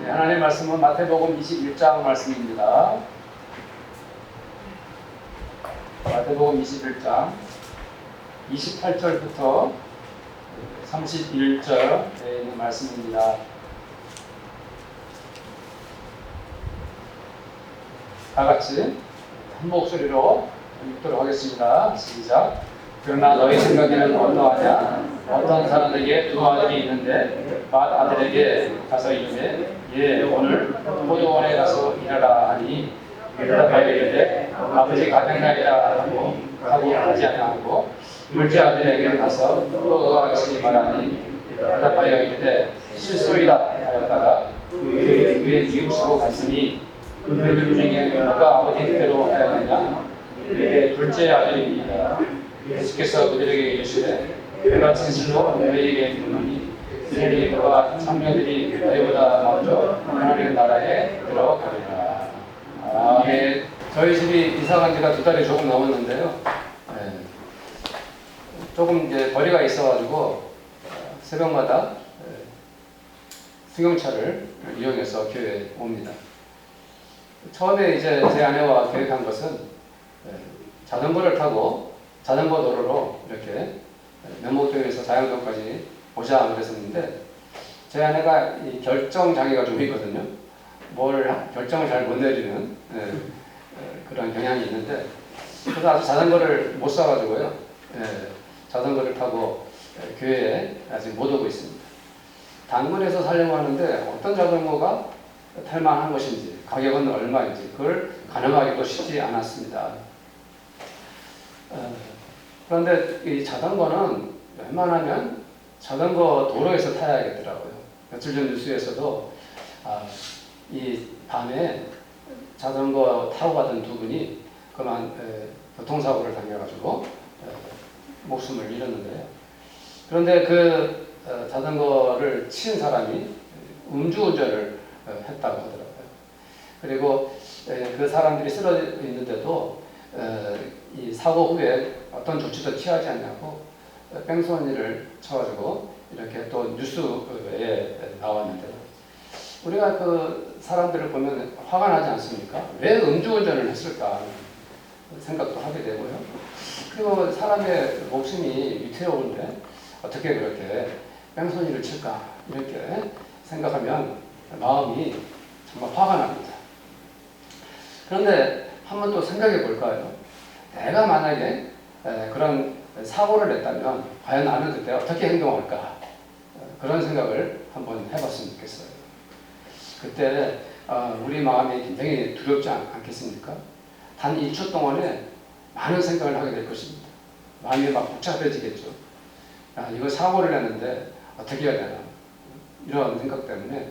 하나님의 말씀은 마태복음 21장 말씀입니다. 마태복음 21장 28절부터 31절에 있는 말씀입니다. 다 같이 한 목소리로 읽도록 하겠습니다. 시작. 그러나 너희 생각에는 어떠하냐? 어떤 사람에게 두 아들이 있는데 맏아들에게 가서 이르되 오늘 포도원에 가서 일하라 하니 대답하여 이르되 아버지 가병나이다 하고 하지 아니하고 둘째 아들에게 가서 또 가겠으니 말하니 대답하여 이르되 실소이다 하였다가 그의 이웃으로 갔으니 그들 중에 누가 아버지 뜻대로 하였느냐? 그의 둘째 아들입니다. 예수께서 그들에게 이르시되 내가 진실로 너희에게 이르노니 이들이 그와 장녀들이 너희보다 먼저 하나님의 나라에 들어가리라. 아멘. 저희 집이 이사간 지가 2달이 조금 넘었는데요. 조금 이제 거리가 있어가지고 새벽마다 승용차를 이용해서 교회에 옵니다. 처음에 이제 제 아내와 계획한 것은 자전거를 타고 자전거 도로로 이렇게 면목동에서 자양동까지 오자 그랬었는데 제 아내가 이 결정 장애가 좀 있거든요. 뭘 결정을 잘 못 내리는 그런 경향이 있는데 그래서 아주 자전거를 못 사가지고요. 자전거를 타고 교회에 아직 못 오고 있습니다. 당근에서 살려고 하는데 어떤 자전거가 탈만한 것인지 가격은 얼마인지 그걸 가늠하기도 쉽지 않았습니다. 그런데 이 자전거는 웬만하면 자전거 도로에서 타야겠더라고요. 며칠 전 뉴스에서도 이 밤에 자전거 타고 가던 두 분이 그만 교통사고를 당해가지고 목숨을 잃었는데요. 그런데 그 자전거를 친 사람이 음주운전을 했다고 하더라고요. 그리고 그 사람들이 쓰러져 있는데도 이 사고 후에 어떤 조치도 취하지 않냐고 뺑소니를 쳐가지고 이렇게 또 뉴스에 나왔는데요. 우리가 그 사람들을 보면 화가 나지 않습니까? 왜 음주운전을 했을까 생각도 하게 되고요. 그리고 사람의 목숨이 위태로운데 어떻게 그렇게 뺑소니를 칠까 이렇게 생각하면 마음이 정말 화가 납니다. 그런데 한번 또 생각해 볼까요? 내가 만약에 그런 사고를 냈다면 과연 나는 그때 어떻게 행동할까? 그런 생각을 한번 해봤으면 좋겠어요. 그때 우리 마음이 굉장히 두렵지 않겠습니까? 단 1초 동안에 많은 생각을 하게 될 것입니다. 마음이 막 복잡해지겠죠. 이거 사고를 냈는데 어떻게 해야 되나? 이런 생각 때문에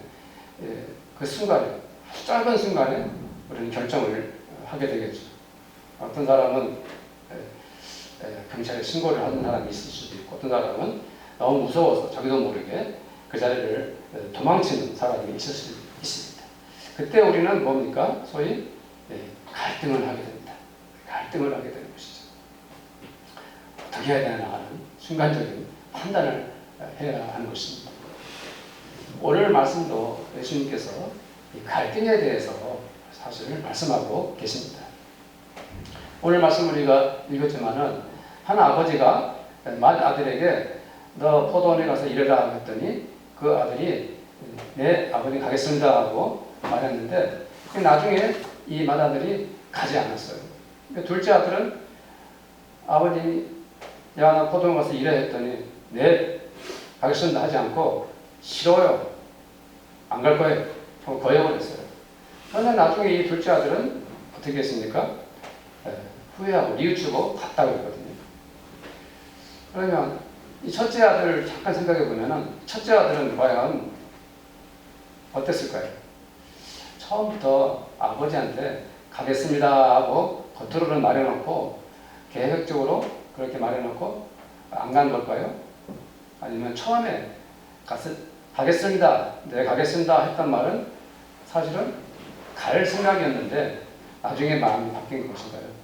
그 순간에, 짧은 순간에 우리는 결정을 하게 되겠죠. 어떤 사람은 경찰에 신고를 하는 사람이 있을 수도 있고 어떤 사람은 너무 무서워서 자기도 모르게 그 자리를 도망치는 사람이 있을 수 있습니다. 그때 우리는 뭡니까? 소위 갈등을 하게 됩니다. 갈등을 하게 되는 것이죠. 어떻게 해야 되나 하는 순간적인 판단을 해야 하는 것입니다. 오늘 말씀도 예수님께서 이 갈등에 대해서 사실 말씀하고 계십니다. 오늘 말씀 우리가 읽었지만은 한 아버지가 맏아들에게 너 포도원에 가서 일해라 했더니 그 아들이 네 아버지 가겠습니다 하고 말했는데 나중에 이 맏아들이 가지 않았어요. 둘째 아들은 아버지 야 나 포도원 가서 일해 했더니 네 가겠습니다 하지 않고 싫어요 안 갈 거예요 하고 거역을 했어요. 그런데 나중에 이 둘째 아들은 어떻게 했습니까? 후회하고 뉘우치고 갔다고 했거든요. 그러면 이 첫째 아들을 잠깐 생각해 보면은 첫째 아들은 과연 어땠을까요? 처음부터 아버지한테 가겠습니다 하고 겉으로는 말해놓고 계획적으로 그렇게 말해놓고 안 간 걸까요? 아니면 처음에 가겠습니다, 네 가겠습니다 했던 말은 사실은 갈 생각이었는데 나중에 마음이 바뀐 것인가요?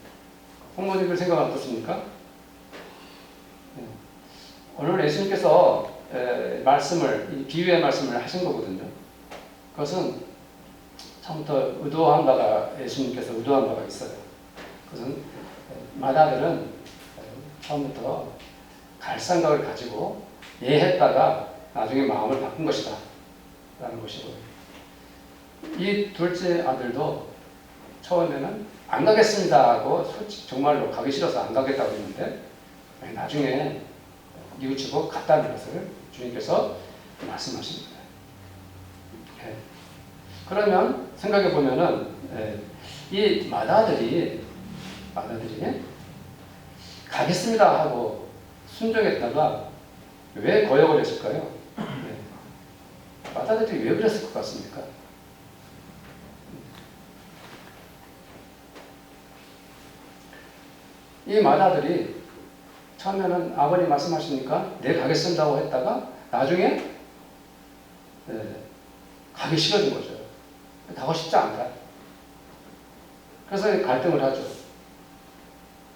부모님들 생각 어떻습니까? 오늘 예수님께서 말씀을, 이 비유의 말씀을 하신 거거든요. 그것은 처음부터 의도한 바가, 예수님께서 의도한 바가 있어요. 그것은 마다들은 처음부터 갈 생각을 가지고 예했다가 나중에 마음을 바꾼 것이다 라는 것이고요. 이 둘째 아들도 처음에는 안 가겠습니다 하고 솔직히 정말로 가기 싫어서 안 가겠다고 했는데 나중에 뉘우치고 갔다는 것을 주님께서 말씀하십니다. 그러면 생각해 보면은 이 마다들이 가겠습니다 하고 순종했다가 왜 거역을 했을까요? 마다들이 왜 그랬을 것 같습니까? 이 마다들이 처음에는 아버님 말씀하시니까 네 가겠습니다고 했다가 나중에 가기 싫어진 거죠. 가고 싶지 않다. 그래서 갈등을 하죠.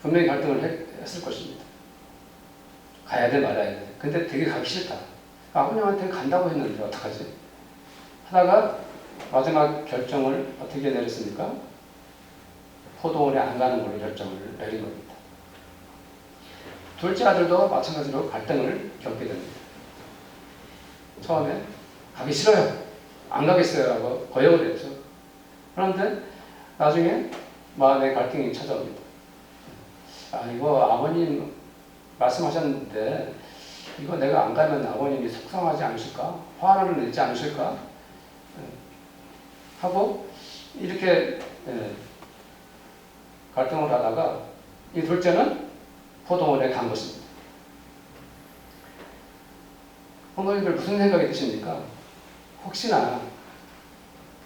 분명히 갈등을 했을 것입니다. 가야 돼 말아야 돼. 근데 되게 가기 싫다. 아버님한테 간다고 했는데 어떡하지? 하다가 마지막 결정을 어떻게 내렸습니까? 포도원에 안 가는 걸로 결정을 내린 겁니다. 둘째 아들도 마찬가지로 갈등을 겪게 됩니다. 처음에 가기 싫어요. 안 가겠어요 라고 거역을 했죠. 그런데 나중에 마음의 갈등이 찾아옵니다. 이거 아버님 말씀하셨는데 이거 내가 안 가면 아버님이 속상하지 않으실까? 화를 내지 않으실까? 하고 이렇게 갈등을 하다가 이 둘째는 포도원에 간 것입니다. 부모님들 무슨 생각이 드십니까? 혹시나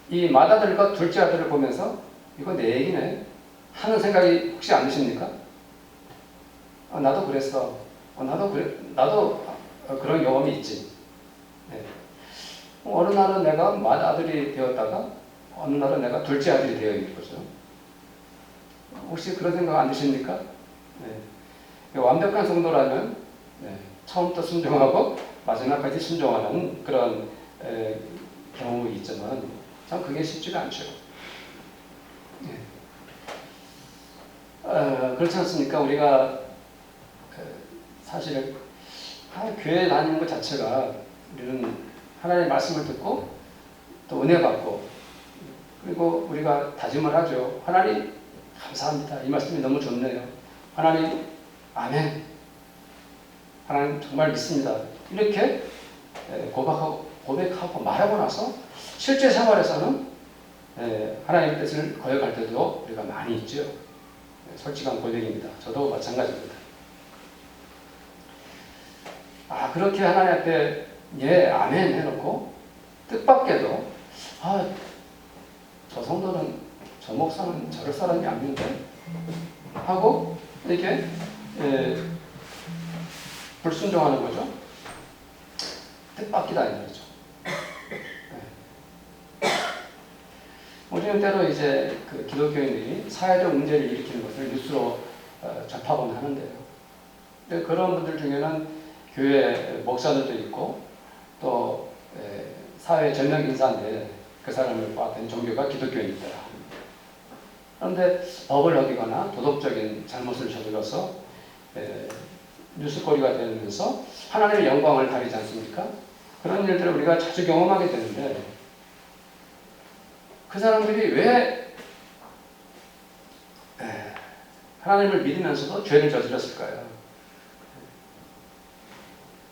이 맏아들과 둘째 아들을 보면서 이거 내 얘기네 하는 생각이 혹시 안 드십니까? 나도 그랬어. 나도 그런 경험이 있지. 네. 어느 날은 내가 맏아들이 되었다가 어느 날은 내가 둘째 아들이 되어 있는 거죠. 혹시 그런 생각 안 드십니까? 네. 완벽한 성도라면 처음부터 순종하고 마지막까지 순종하는 그런 경험이 있지만 참 그게 쉽지가 않죠. 그렇지 않습니까? 우리가 사실 교회 다니는 것 자체가 우리는 하나님의 말씀을 듣고 또 은혜 받고 그리고 우리가 다짐을 하죠. 하나님 감사합니다. 이 말씀이 너무 좋네요. 하나님 아멘. 하나님 정말 믿습니다. 이렇게 고백하고 말하고 나서 실제 생활에서는 하나님의 뜻을 거역할 때도 우리가 많이 있죠. 솔직한 고백입니다. 저도 마찬가지입니다. 그렇게 하나님 앞에 아멘 해놓고 뜻밖에도 저 성도는 저 목사는 저럴 사람이 아닌데 하고 이렇게 불순종하는 거죠. 뜻밖이다 이 말이죠. 우리는 때로 이제 그 기독교인들이 사회적 문제를 일으키는 것을 뉴스로 접하곤 하는데요. 근데 그런 분들 중에는 교회 목사들도 있고 또 사회 전력 인사인데 그 사람을 봤던 종교가 기독교인이다. 그런데 법을 어기거나 도덕적인 잘못을 저질러서 뉴스거리가 되면서 하나님의 영광을 가리지 않습니까? 그런 일들을 우리가 자주 경험하게 되는데 그 사람들이 왜 하나님을 믿으면서도 죄를 저질렀을까요?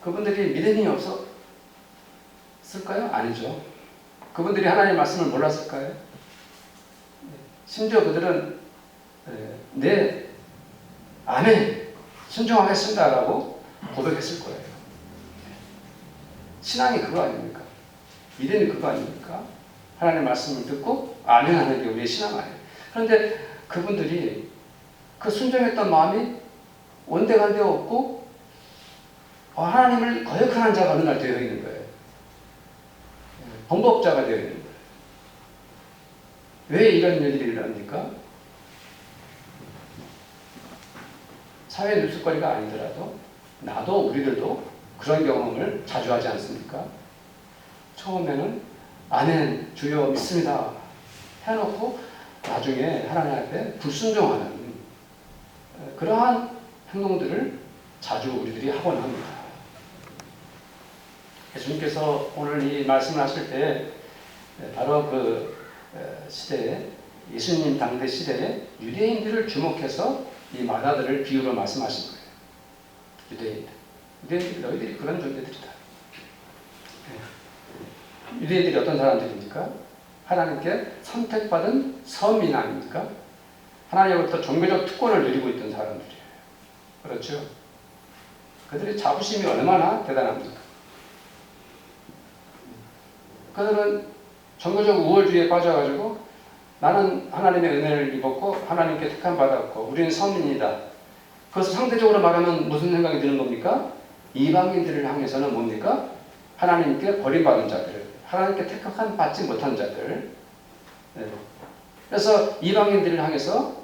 그분들이 믿음이 없었을까요? 아니죠. 그분들이 하나님의 말씀을 몰랐을까요? 심지어 그들은 아멘 순종하겠습니다 라고 고백했을 거예요. 신앙이 그거 아닙니까? 믿음이 그거 아닙니까? 하나님의 말씀을 듣고 아멘 하는 게 우리의 신앙 아니에요. 그런데 그분들이 그 순종했던 마음이 온데간데 없고 하나님을 거역하는 자가 어느 날 되어 있는 거예요. 범법자가 되어 있는 거예요. 왜 이런 일들이 일어납니까? 사회 뉴스거리가 아니더라도 나도 우리들도 그런 경험을 자주 하지 않습니까? 처음에는 아멘, 주여 믿습니다 해놓고 나중에 하나님 앞에 불순종하는 그러한 행동들을 자주 우리들이 하곤 합니다. 예수님께서 오늘 이 말씀을 하실 때 바로 그 시대에, 예수님 당대 시대에 유대인들을 주목해서 이 마다들을 비유로 말씀하신 거예요. 유대인들이 너희들이 그런 존재들이다. 유대인들이 어떤 사람들입니까? 하나님께 선택받은 선민 아닙니까? 하나님으로부터 종교적 특권을 누리고 있던 사람들이에요. 그렇죠? 그들의 자부심이 얼마나 대단합니까? 그들은 종교적 우월주의에 빠져가지고 나는 하나님의 은혜를 입었고 하나님께 택함 받았고 우리는 선민이다. 그것을 상대적으로 말하면 무슨 생각이 드는 겁니까? 이방인들을 향해서는 뭡니까? 하나님께 버림받은 자들, 하나님께 택함 받지 못한 자들. 그래서 이방인들을 향해서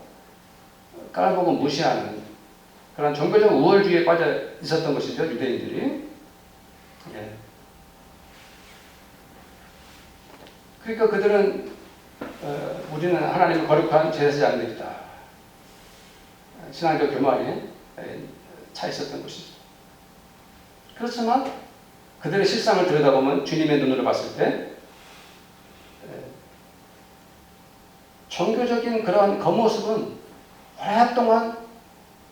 깔보고 무시하는 그런 종교적 우월주의에 빠져 있었던 것이죠, 유대인들이. 그러니까 그들은 우리는 하나님을 거룩한 제사장들이다. 신앙적 교만에 차 있었던 것이죠. 그렇지만 그들의 실상을 들여다보면 주님의 눈으로 봤을 때 종교적인 그러한 겉모습은 오랫동안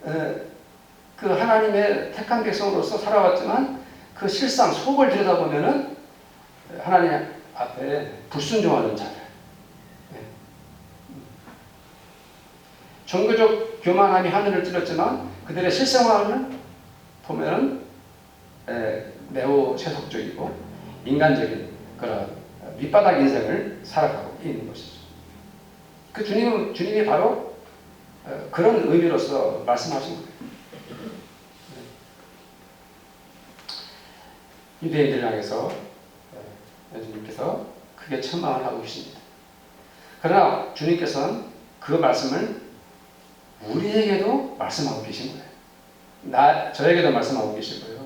그 하나님의 택한 백성으로서 살아왔지만 그 실상 속을 들여다보면은 하나님 앞에 불순종하는 자들. 종교적 교만함이 하늘을 찔렀지만 그들의 실생활을 보면은 매우 세속적이고 인간적인 그런 밑바닥 인생을 살아가고 있는 것이죠. 그 주님이 바로 그런 의미로서 말씀하신 거예요. 유대인들을 향해서 예수님께서 크게 책망을 하고 계십니다. 그러나 주님께서는 그 말씀을 우리에게도 말씀하고 계신 거예요. 저에게도 말씀하고 계실 거예요.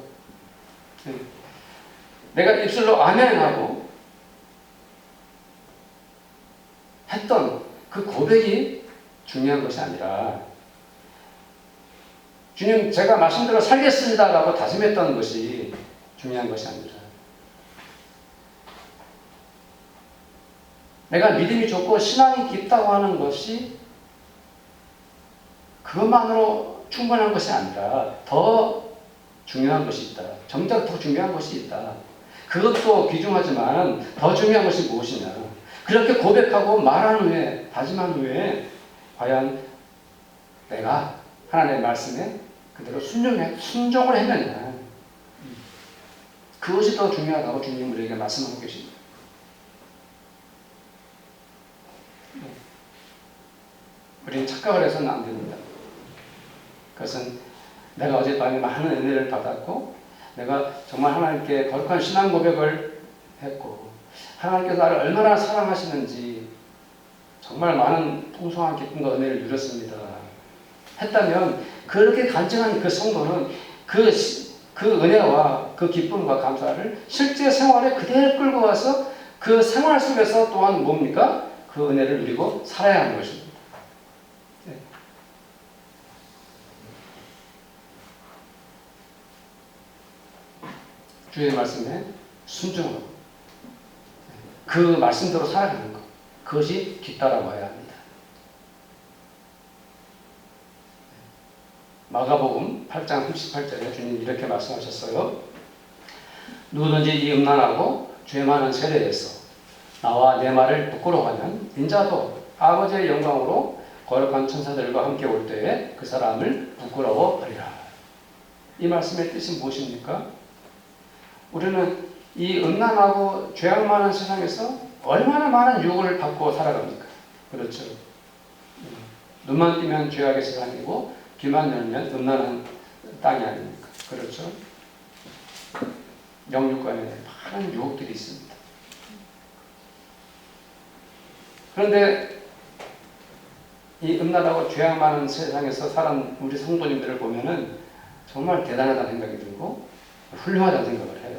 내가 입술로 아멘하고 했던 그 고백이 중요한 것이 아니라 주님 제가 말씀대로 살겠습니다 라고 다짐했던 것이 중요한 것이 아니라 내가 믿음이 좋고 신앙이 깊다고 하는 것이 그것만으로 충분한 것이 아니라 더 중요한 것이 있다. 정작 더 중요한 것이 있다. 그것도 귀중하지만 더 중요한 것이 무엇이냐. 그렇게 고백하고 말한 후에, 다짐한 후에 과연 내가 하나님의 말씀에 그대로 순종을 했느냐. 그것이 더 중요하다고 주님 우리에게 말씀하고 계십니다. 우리는 착각을 해서는 안 됩니다. 그것은 내가 어젯밤에 많은 은혜를 받았고 내가 정말 하나님께 거룩한 신앙 고백을 했고 하나님께서 나를 얼마나 사랑하시는지 정말 많은 풍성한 기쁨과 은혜를 누렸습니다. 했다면 그렇게 간증한 그 성도는 그 은혜와 그 기쁨과 감사를 실제 생활에 그대로 끌고 와서 그 생활 속에서 또한 뭡니까? 그 은혜를 누리고 살아야 하는 것입니다. 주의 말씀에 순종하고 그 말씀대로 살아가는 것, 그것이 뒤따라와야 합니다. 마가복음 8장 38절에 주님 이렇게 말씀하셨어요. 누구든지 이 음란하고 죄 많은 세대에서 나와 내 말을 부끄러워하면 인자도 아버지의 영광으로 거룩한 천사들과 함께 올 때에 그 사람을 부끄러워하리라. 이 말씀의 뜻이 무엇입니까? 우리는 이 음란하고 죄악 많은 세상에서 얼마나 많은 유혹을 받고 살아갑니까? 그렇죠. 눈만 뜨면 죄악의 세상이고 귀만 열면 음란한 땅이 아닙니까? 그렇죠. 영육간에 많은 유혹들이 있습니다. 그런데 이 음란하고 죄악 많은 세상에서 살아온 우리 성도님들을 보면은 정말 대단하다는 생각이 들고 훌륭하다는 생각을 해요.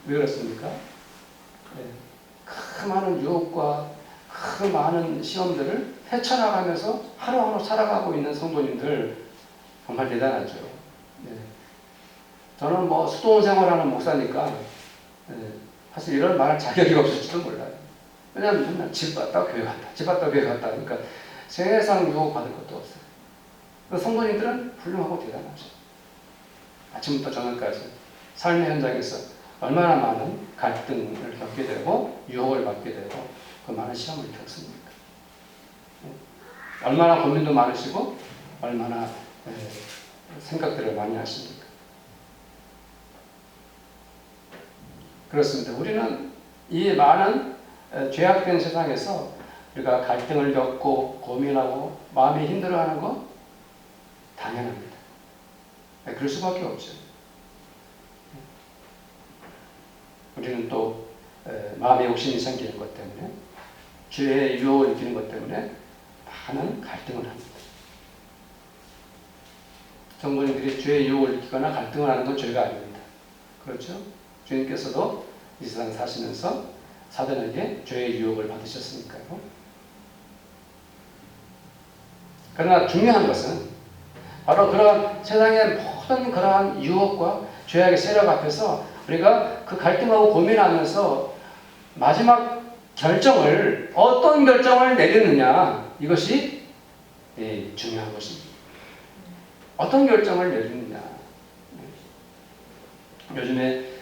왜 그렇습니까? 그 많은 유혹과 그 많은 시험들을 헤쳐나가면서 하루하루 살아가고 있는 성도님들 정말 대단하죠. 네. 저는 뭐 수도원 생활하는 목사니까 사실 이런 말할 자격이 없을지도 몰라요. 왜냐하면 맨날 집 갔다 교회 갔다, 집 갔다 교회 갔다 하니까 세상 유혹 받을 것도 없어요. 그 성도님들은 훌륭하고 대단하죠. 아침부터 저녁까지 삶의 현장에서 얼마나 많은 갈등을 겪게 되고 유혹을 받게 되고 그 많은 시험을 겪습니까? 얼마나 고민도 많으시고 얼마나 생각들을 많이 하십니까? 그렇습니다. 우리는 이 많은 죄악된 세상에서 우리가 갈등을 겪고 고민하고 마음이 힘들어하는 거 당연합니다. 그럴 수밖에 없죠. 우리는 또 마음의 욕심이 생기는 것 때문에 죄의 유혹을 느끼는 것 때문에 많은 갈등을 합니다. 성도님들이 죄의 유혹을 느끼거나 갈등을 하는 건 죄가 아닙니다. 그렇죠? 주님께서도 이 세상 사시면서 사단에게 죄의 유혹을 받으셨으니까요. 그러나 중요한 것은 바로 그런 세상의 모든 그러한 유혹과 죄악의 세력 앞에서 우리가 그 갈등하고 고민하면서 마지막 결정을 어떤 결정을 내리느냐 이것이 중요한 것입니다. 어떤 결정을 내리느냐. 요즘에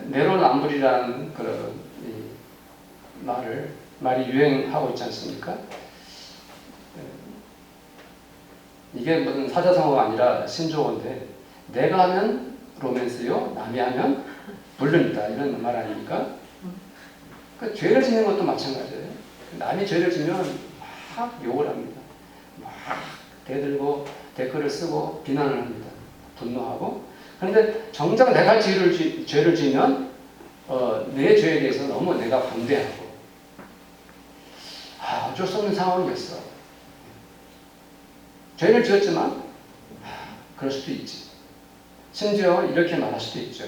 내로남불이라는 그런 말이 유행하고 있지 않습니까? 이게 무슨 사자성어가 아니라 신조어인데 내가 하면 로맨스요, 남이 하면 불륜이다 이런 말 아닙니까? 그 죄를 짓는 것도 마찬가지예요. 남이 죄를 지면 막 욕을 합니다. 막 대들고 댓글을 쓰고 비난을 합니다. 분노하고. 그런데 정작 내가 죄를 지면 내 죄에 대해서 너무 내가 반대하고 어쩔 수 없는 상황이었어. 죄를 지었지만 그럴 수도 있지. 심지어 이렇게 말할 수도 있죠.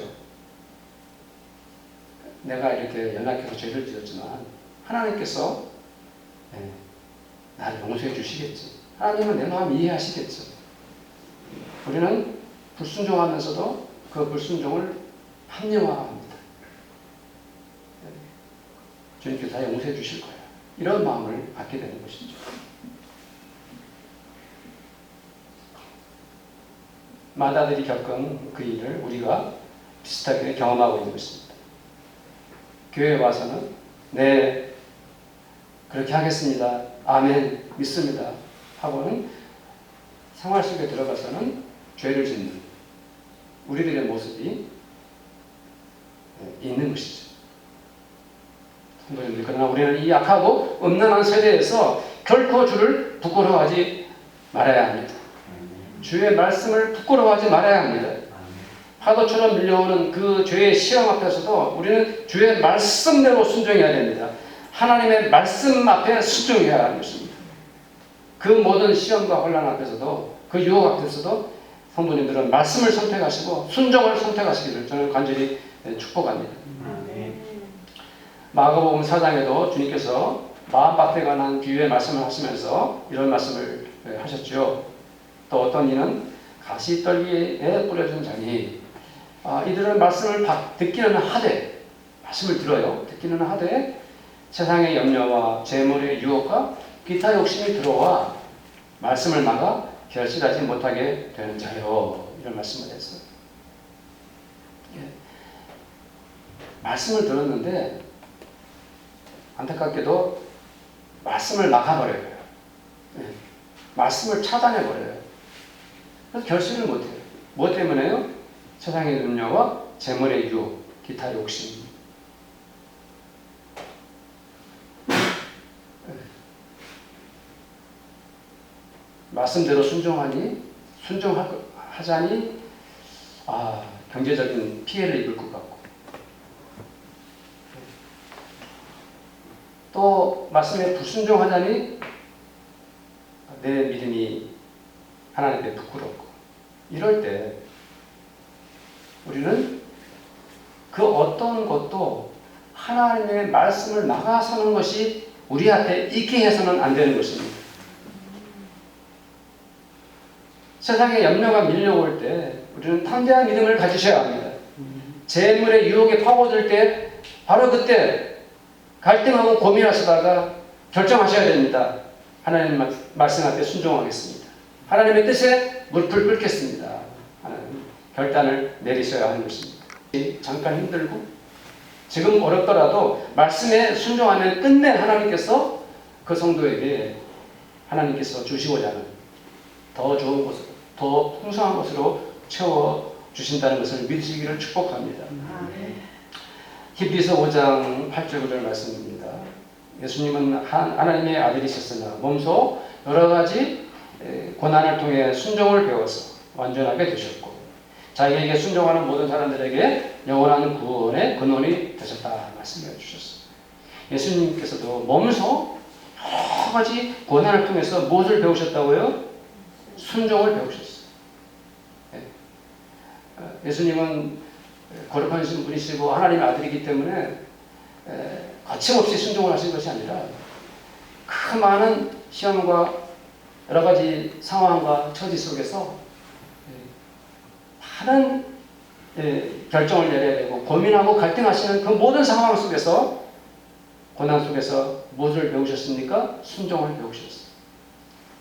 내가 이렇게 연약해서 죄를 지었지만 하나님께서 나를 용서해 주시겠지. 하나님은 내 마음 이해하시겠죠. 우리는 불순종하면서도 그 불순종을 합리화합니다. 주님께서 다 용서해 주실 거야. 이런 마음을 갖게 되는 것이죠. 마다들이 겪은 그 일을 우리가 비슷하게 경험하고 있는 것입니다. 교회에 와서는 네, 그렇게 하겠습니다. 아멘, 믿습니다. 하고는 생활 속에 들어가서는 죄를 짓는 우리들의 모습이 있는 것이죠. 그러나 우리는 이 약하고 음란한 세대에서 결코 주를 부끄러워하지 말아야 합니다. 주의 말씀을 부끄러워하지 말아야 합니다. 파도처럼 밀려오는 그 죄의 시험 앞에서도 우리는 주의 말씀대로 순종해야 됩니다. 하나님의 말씀 앞에 순종해야 하는 것입니다. 그 모든 시험과 혼란 앞에서도 그 유혹 앞에서도 성도님들은 말씀을 선택하시고 순종을 선택하시기를 저는 간절히 축복합니다. 마가복음 4장에도 주님께서 마음밭에 관한 비유의 말씀을 하시면서 이런 말씀을 하셨죠. 또 어떤 이는 가시떨기에 뿌려진 자니 이들은 말씀을 듣기는 하되 말씀을 들어요. 듣기는 하되 세상의 염려와 재물의 유혹과 기타 욕심이 들어와 말씀을 막아 결실하지 못하게 되는 자요. 이런 말씀을 했어요. 말씀을 들었는데 안타깝게도 말씀을 막아버려요. 말씀을 차단해버려요. 그래서 결실을 못해요. 뭐 때문에요? 세상의 염려와 재물의 유혹, 기타 욕심. 말씀대로 순종하자니 경제적인 피해를 입을 것 같고 또 말씀에 불순종하자니 내 믿음이 하나님께 부끄럽고 이럴 때 우리는 그 어떤 것도 하나님의 말씀을 막아서는 것이 우리한테 있게 해서는 안 되는 것입니다. 세상에 염려가 밀려올 때 우리는 담대한 믿음을 가지셔야 합니다. 재물의 유혹에 파고들 때 바로 그때 갈등하고 고민하시다가 결정하셔야 됩니다. 하나님 말씀 앞에 순종하겠습니다. 하나님의 뜻에 무릎을 꿇겠습니다. 하나님 결단을 내리셔야 하는 것입니다. 잠깐 힘들고 지금 어렵더라도 말씀에 순종하면 끝내 하나님께서 그 성도에게 하나님께서 주시고자 하는 더 좋은 것으로, 더 풍성한 것으로 채워주신다는 것을 믿으시기를 축복합니다. 히브리서 5장 8절 9절 말씀입니다. 예수님은 하나님의 아들이셨으나 몸소 여러 가지 고난을 통해 순종을 배워서 완전하게 되셨고 자기에게 순종하는 모든 사람들에게 영원한 구원의 근원이 되셨다 말씀해 주셨습니다. 예수님께서도 몸소 여러 가지 고난을 통해서 무엇을 배우셨다고요? 순종을 배우셨어요. 예수님은 거룩하신 분이시고 하나님의 아들이기 때문에 거침없이 순종을 하신 것이 아니라 그 많은 시험과 여러 가지 상황과 처지 속에서 많은 결정을 내려야 되고 고민하고 갈등하시는 그 모든 상황 속에서 고난 속에서 무엇을 배우셨습니까? 순종을 배우셨어요.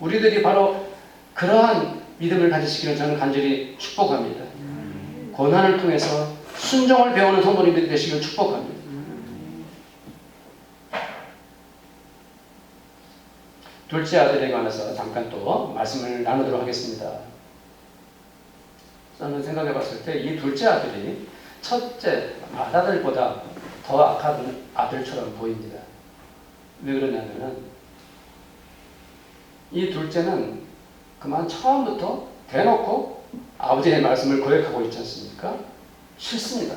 우리들이 바로 그러한 믿음을 가지시기를 저는 간절히 축복합니다. 고난을 통해서 순종을 배우는 성도님들이 되시기를 축복합니다. 둘째 아들에게 관해서 잠깐 또 말씀을 나누도록 하겠습니다. 저는 생각해 봤을 때 이 둘째 아들이 첫째 아들보다 더 악한 아들처럼 보입니다. 왜 그러냐면은 이 둘째는 그만 처음부터 대놓고 아버지의 말씀을 거역하고 있지 않습니까? 싫습니다.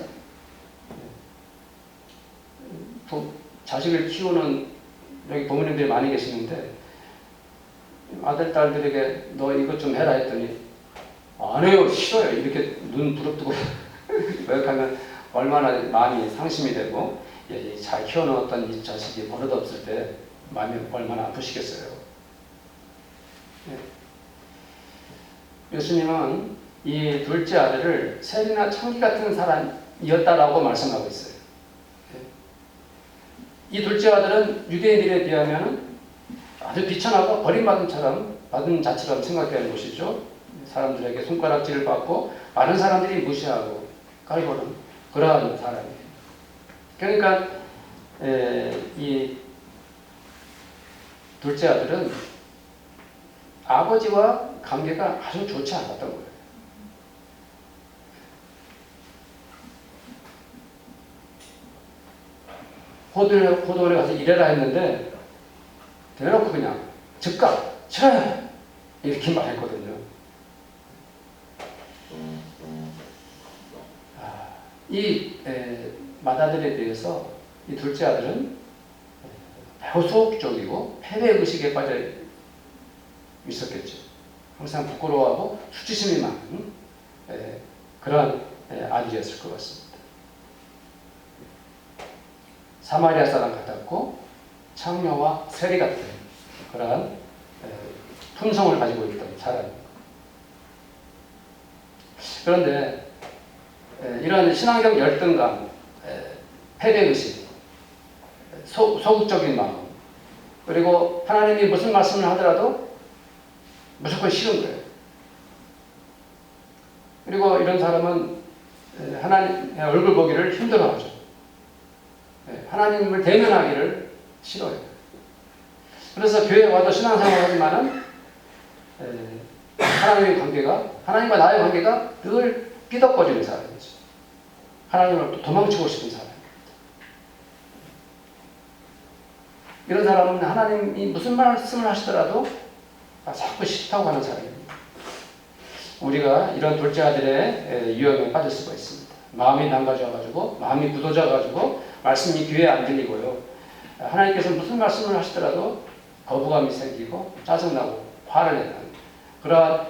자식을 키우는 여기 부모님들이 많이 계시는데 아들, 딸들에게 너 이것 좀 해라 했더니 안 해요, 싫어요. 이렇게 눈 부릅뜨고 거역하면 얼마나 마음이 상심이 되고 잘 키워놓았던 이 자식이 버릇없을 때 마음이 얼마나 아프시겠어요. 예수님은 이 둘째 아들을 셀이나 창기 같은 사람이었다라고 말씀하고 있어요. 이 둘째 아들은 유대인들에 비하면 아주 비천하고 버림받은 자처럼 생각되는 것이죠. 사람들에게 손가락질을 받고 많은 사람들이 무시하고 깔보는 그러한 사람이에요. 그러니까 이 둘째 아들은 아버지와 관계가 아주 좋지 않았던 거예요. 호돌에 가서 일해라 했는데 대놓고 그냥 즉각 싫어요 이렇게 말했거든요. 이 맏아들에 대해서 이 둘째 아들은 매우 소극적이고 패배의식에 빠져 있었겠죠. 항상 부끄러워하고 수치심이 많은 그러한 아들이었을 것 같습니다. 사마리아 사람 같았고 창녀와 세리 같은 그러한 품성을 가지고 있던 사람입니다. 그런데 이런 신앙적 열등감, 패배의식, 소극적인 마음, 그리고 하나님이 무슨 말씀을 하더라도 무조건 싫은 거예요. 그리고 이런 사람은 하나님의 얼굴 보기를 힘들어하죠. 하나님을 대면하기를 싫어해요. 그래서 교회에 와도 신앙생활을 하지만은 하나님과 나의 관계가 늘 삐덕거리는 사람이죠. 하나님을 도망치고 싶은 사람입니다. 이런 사람은 하나님이 무슨 말씀을 하시더라도 자꾸 싫다고 하는 사람입니다. 우리가 이런 둘째 아들의 유형에 빠질 수가 있습니다. 마음이 망가져가지고 마음이 굳어져가지고 말씀이 귀에 안 들리고요. 하나님께서 무슨 말씀을 하시더라도 거부감이 생기고 짜증나고 화를 내는 그러한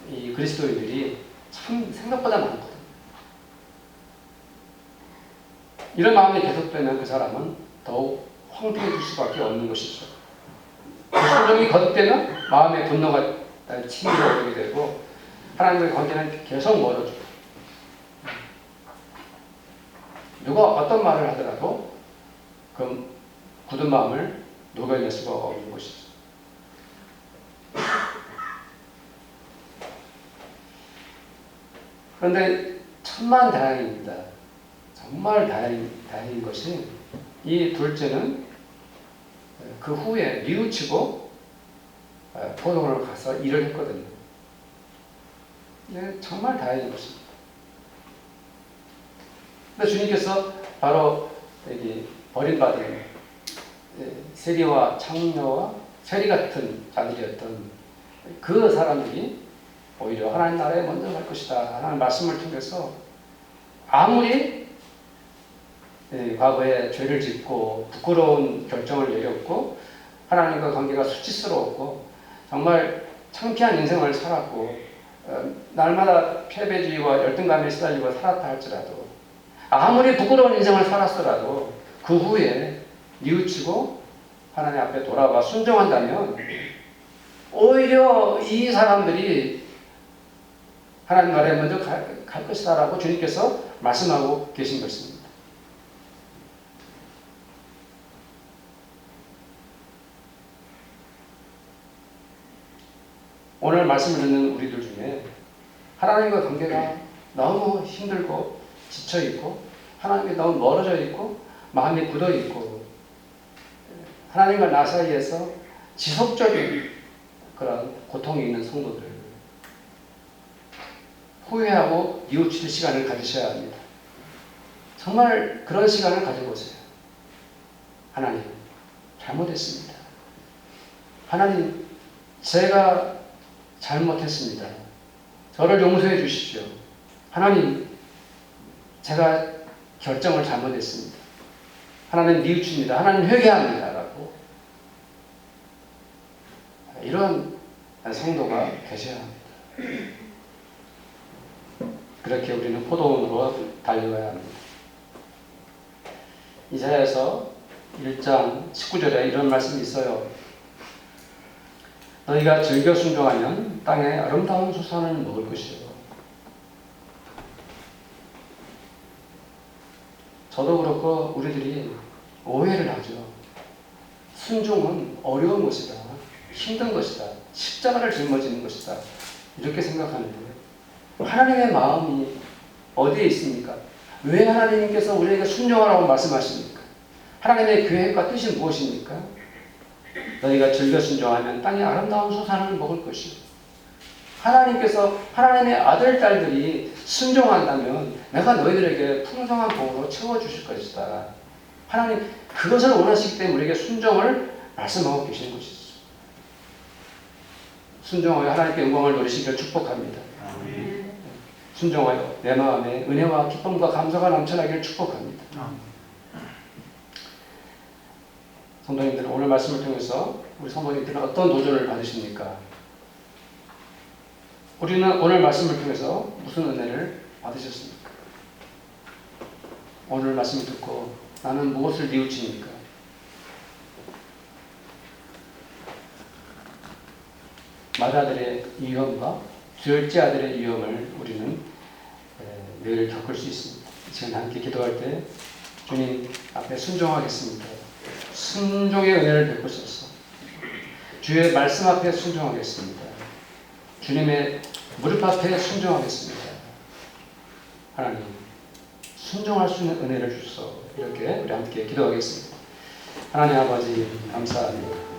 이 그리스도인들이 참 생각보다 많거든요. 이런 마음이 계속되면 그 사람은 더욱 황폐해질 수밖에 없는 것이죠. 그 순종이 거듭되면 마음의 분노가 치밀어 오르게 되고 하나님과의 관계는 계속 멀어져요. 누가 어떤 말을 하더라도 그 굳은 마음을 녹여낼 수가 없는 것이죠. 그런데 천만다행입니다. 정말 다행인 것이 이 둘째는 그 후에 뉘우치고 포도원을 가서 일을 했거든요. 정말 다행인 것입니다. 근데 주님께서 바로 여기 버림받은 세리와 창녀와 세리 같은 자들이었던 그 사람들이 오히려 하나님 나라에 먼저 갈 것이다 하는 말씀을 통해서 아무리 과거에 죄를 짓고 부끄러운 결정을 내렸고 하나님과 관계가 수치스러웠고 정말 창피한 인생을 살았고 날마다 패배주의와 열등감에 시달리고 살았다 할지라도 아무리 부끄러운 인생을 살았더라도 그 후에 뉘우치고 하나님 앞에 돌아와 순종한다면 오히려 이 사람들이 하나님 나라에 먼저 갈 것이다 라고 주님께서 말씀하고 계신 것입니다. 오늘 말씀을 듣는 우리들 중에 하나님과 관계가 너무 힘들고 지쳐있고 하나님께 너무 멀어져 있고 마음이 굳어있고 하나님과 나 사이에서 지속적인 그런 고통이 있는 성도들 후회하고 뉘우칠 시간을 가지셔야 합니다. 정말 그런 시간을 가져보세요. 하나님 잘못했습니다. 하나님 제가 잘못했습니다. 저를 용서해 주십시오. 하나님 제가 결정을 잘못했습니다. 하나님 뉘우칩니다. 하나님 회개합니다. 라고 이런 성도가 계셔야 합니다. 그렇게 우리는 포도원으로 달려가야 합니다. 이사야서 1장 19절에 이런 말씀이 있어요. 너희가 즐겨 순종하면 땅에 아름다운 수산을 먹을 것이요. 저도 그렇고 우리들이 오해를 하죠. 순종은 어려운 것이다. 힘든 것이다. 십자가를 짊어지는 것이다. 이렇게 생각하는데 하나님의 마음이 어디에 있습니까? 왜 하나님께서 우리에게 순종하라고 말씀하십니까? 하나님의 계획과 뜻이 무엇입니까? 너희가 즐겨 순종하면 땅에 아름다운 수산을 먹을 것이요. 하나님께서 하나님의 아들, 딸들이 순종한다면 내가 너희들에게 풍성한 복으로 채워주실 것이다. 하나님 그것을 원하시기 때문에 우리에게 순종을 말씀하고 계시는 것이죠. 순종하여 하나님께 영광을 누리시기를 축복합니다. 순종하여 내 마음에 은혜와 기쁨과 감사가 넘쳐나기를 축복합니다. 성도님들 오늘 말씀을 통해서 우리 성도님들은 어떤 도전을 받으십니까? 우리는 오늘 말씀을 통해서 무슨 은혜를 받으셨습니까? 오늘 말씀을 듣고 나는 무엇을 뉘우칩니까? 맏아들의 위험과 둘째 아들의 위험을 우리는 늘 겪을 수 있습니다. 지금 함께 기도할 때 주님 앞에 순종하겠습니다. 순종의 은혜를 베푸소서. 주의 말씀 앞에 순종하겠습니다. 주님의 무릎 앞에 순종하겠습니다. 하나님 순종할 수 있는 은혜를 주소서. 이렇게 우리 함께 기도하겠습니다. 하나님 아버지 감사합니다.